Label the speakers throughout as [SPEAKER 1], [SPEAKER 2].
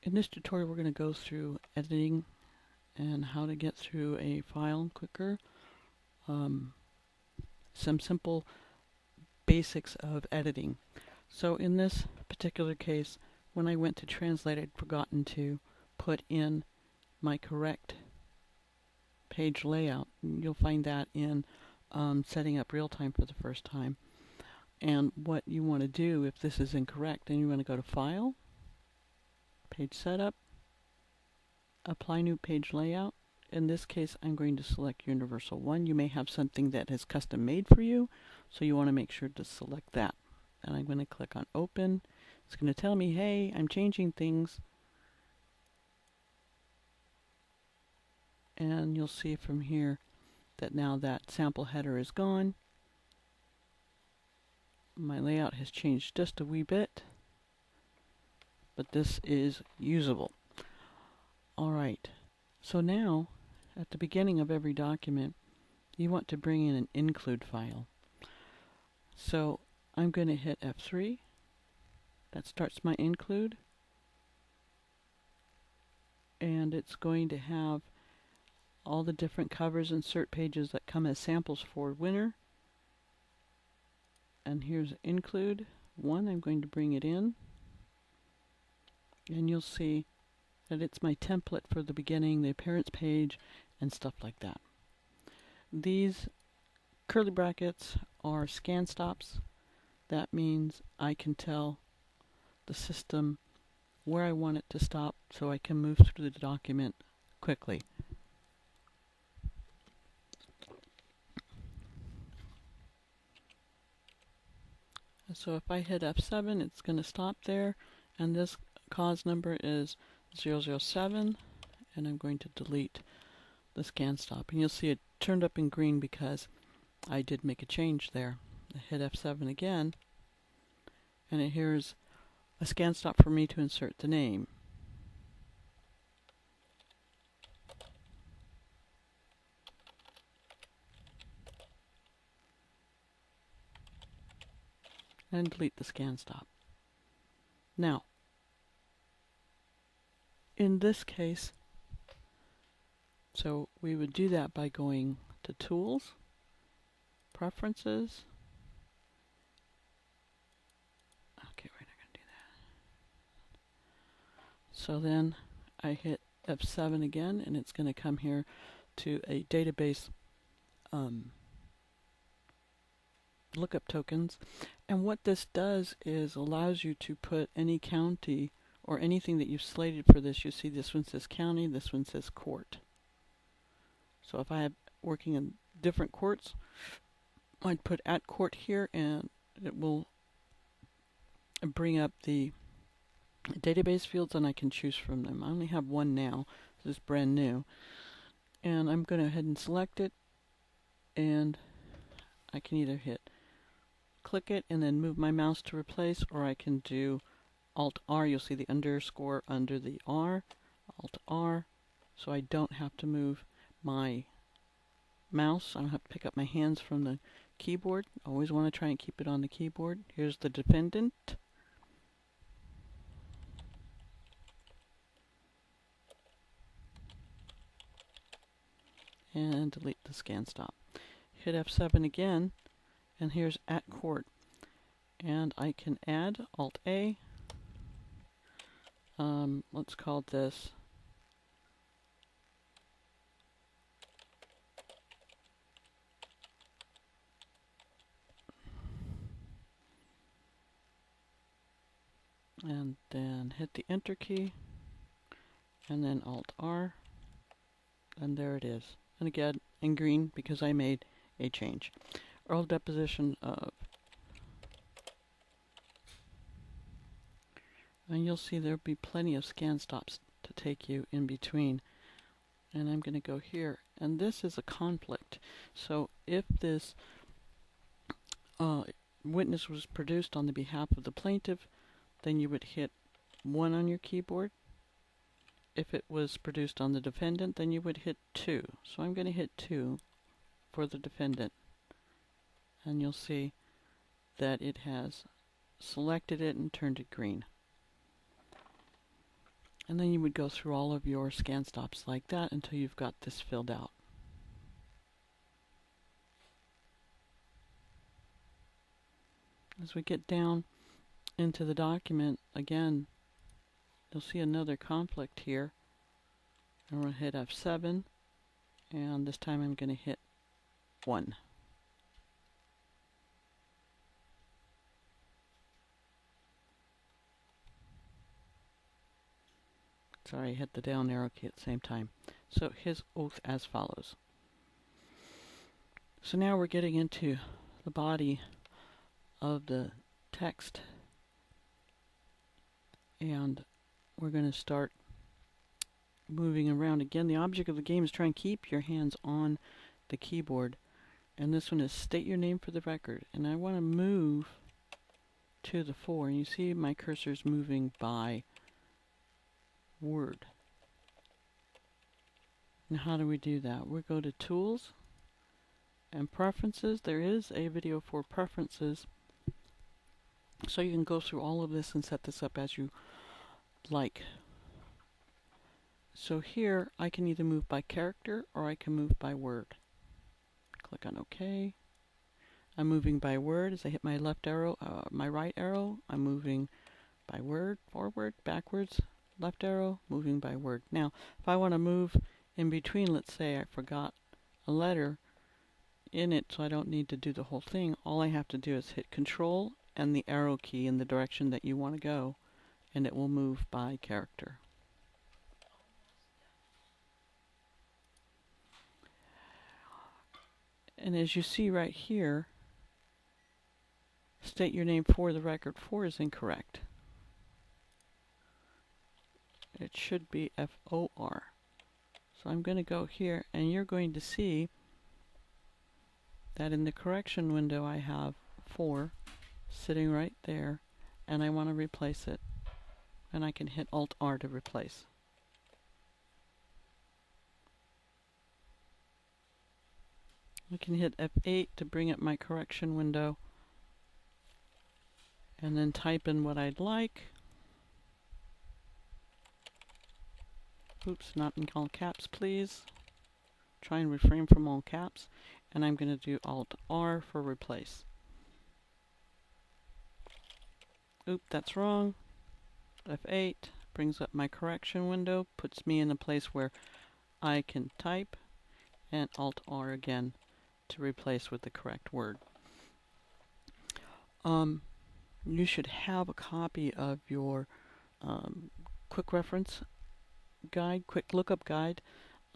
[SPEAKER 1] In this tutorial, we're going to go through editing and how to get through a file quicker. Some simple basics of editing. So in this particular case, when I went to translate, I'd forgotten to put in my correct page layout. You'll find that in setting up real-time for the first time. And what you want to do if this is incorrect, then you want to go to File, Page Setup, Apply New Page Layout. In this case, I'm going to select Universal 1. You may have something that is custom made for you, so you want to make sure to select that. And I'm going to click on Open. It's going to tell me, hey, I'm changing things. And you'll see from here that now that sample header is gone. My layout has changed just a wee bit, but this is usable. All right, so now at the beginning of every document, you want to bring in an include file. So I'm going to hit F3. That starts my include. And it's going to have all the different covers and cert pages that come as samples for Winner. And here's include 1. I'm going to bring it in. And you'll see that it's my template for the beginning, the appearance page, and stuff like that. These curly brackets are scan stops. That means I can tell the system where I want it to stop so I can move through the document quickly. So if I hit F7, it's going to stop there, and this cause number is 007, and I'm going to delete the scan stop. And you'll see it turned up in green because I did make a change there. I hit F7 again, and here's a scan stop for me to insert the name. And delete the scan stop. Now, in this case, so we would do that by going to Tools, Preferences. Okay, we're not going to do that. So then I hit F7 again, and it's going to come here to a database lookup tokens. And what this does is allows you to put any county or anything that you've slated for this. You see this one says county, this one says court. So if I am working in different courts, I'd put at court here, and it will bring up the database fields, and I can choose from them. I only have one now. This is brand new. And I'm going to go ahead and select it, and I can either click it and then move my mouse to replace, or I can do Alt R. You'll see the underscore under the R, Alt R, so I don't have to move my mouse. I don't have to pick up my hands from the keyboard. Always want to try and keep it on the keyboard. Here's the defendant. And delete the scan stop. Hit F7 again, and here's at court. And I can add Alt A. Let's call this and then hit the Enter key, and then Alt R, and there it is. And again, in green because I made a change. Earl deposition of, and you'll see there'll be plenty of scan stops to take you in between. And I'm going to go here, and this is a conflict. So if this witness was produced on the behalf of the plaintiff, then you would hit 1 on your keyboard. If it was produced on the defendant, then you would hit 2. So I'm going to hit 2 for the defendant. And you'll see that it has selected it and turned it green. And then you would go through all of your scan stops like that until you've got this filled out. As we get down into the document, again, you'll see another conflict here. I'm going to hit F7, and this time I'm going to hit 1. Sorry, I hit the down arrow key at the same time. So his oath as follows. So now we're getting into the body of the text, and we're going to start moving around. Again, the object of the game is try and keep your hands on the keyboard, and this one is state your name for the record, and I want to move to the fore, and you see my cursor's moving by word. Now how do we do that? We go to Tools and Preferences. There is a video for Preferences, so you can go through all of this and set this up as you like. So here I can either move by character or I can move by word. Click on OK. I'm moving by word. As I hit my left arrow, my right arrow, I'm moving by word, forward, backwards, left arrow, moving by word. Now, if I want to move in between, let's say I forgot a letter in it, so I don't need to do the whole thing. All I have to do is hit Control and the arrow key in the direction that you want to go, and it will move by character. And as you see right here, state your name for the record. 4 is incorrect. It should be F-O-R. So I'm going to go here, and you're going to see that in the correction window I have 4 sitting right there, and I want to replace it. And I can hit Alt-R to replace. I can hit F8 to bring up my correction window, and then type in what I'd like. Oops, not in all caps, please. Try and refrain from all caps. And I'm going to do Alt-R for replace. Oop, that's wrong. F8 brings up my correction window, puts me in a place where I can type, and Alt-R again to replace with the correct word. You should have a copy of your quick reference guide, quick lookup guide.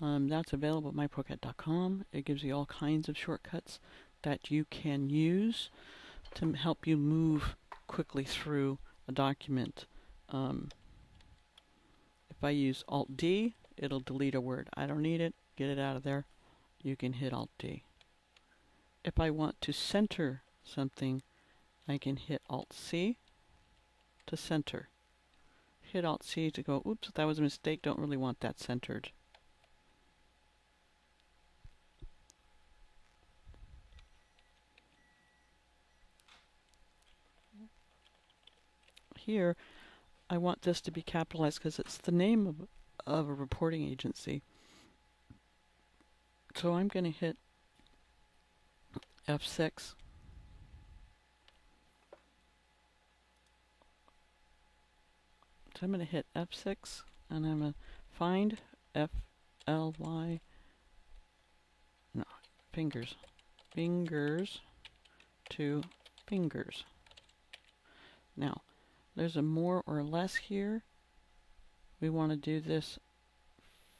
[SPEAKER 1] That's available at myprocad.com. It gives you all kinds of shortcuts that you can use to help you move quickly through a document. If I use Alt-D, it'll delete a word. I don't need it. Get it out of there. You can hit Alt-D. If I want to center something, I can hit Alt-C to center. Hit Alt-C to go, oops, that was a mistake. Don't really want that centered. Here, I want this to be capitalized because it's the name of a reporting agency. So I'm going to hit F6. So I'm going to hit F6, and I'm going to find F-L-Y, no, fingers to fingers. Now, there's a more or less here. We want to do this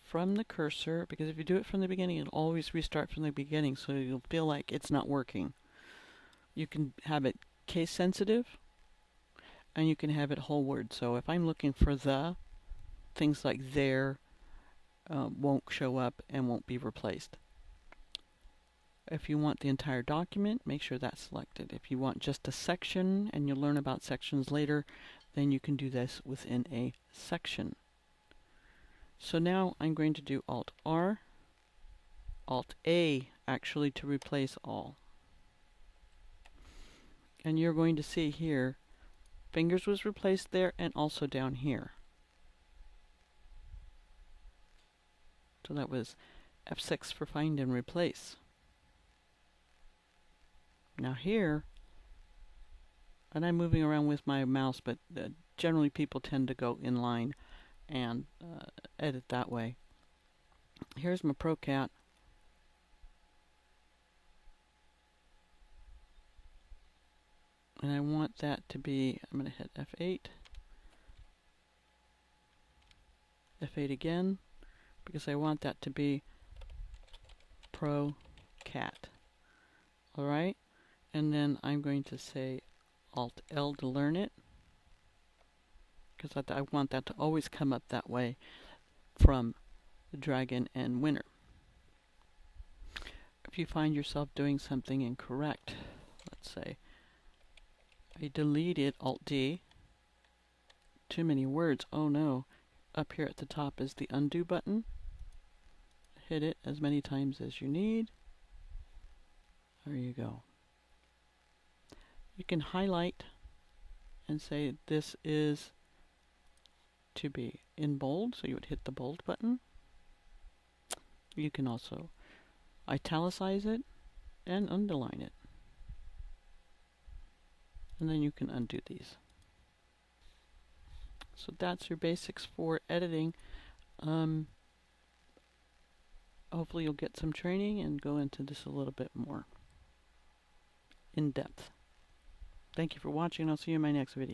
[SPEAKER 1] from the cursor, because if you do it from the beginning, it'll always restart from the beginning, so you'll feel like it's not working. You can have it case sensitive, and you can have it whole word. So if I'm looking for the, things like there won't show up and won't be replaced. If you want the entire document, make sure that's selected. If you want just a section, and you'll learn about sections later, then you can do this within a section. So now I'm going to do Alt-R, Alt-A actually to replace all. And you're going to see here, fingers was replaced there and also down here. So that was F6 for find and replace. Now here, and I'm moving around with my mouse, but generally people tend to go in line and edit that way. Here's my ProCat. And I want that to be, I'm going to hit F8. F8 again, because I want that to be ProCat. Alright? And then I'm going to say Alt-L to learn it, because I want that to always come up that way from the dragon and winner. If you find yourself doing something incorrect, let's say I deleted Alt-D, too many words, oh no. Up here at the top is the undo button. Hit it as many times as you need. There you go. You can highlight and say this is to be in bold, so you would hit the bold button. You can also italicize it and underline it. And then you can undo these. So that's your basics for editing. Hopefully you'll get some training and go into this a little bit more in depth. Thank you for watching. I'll see you in my next video.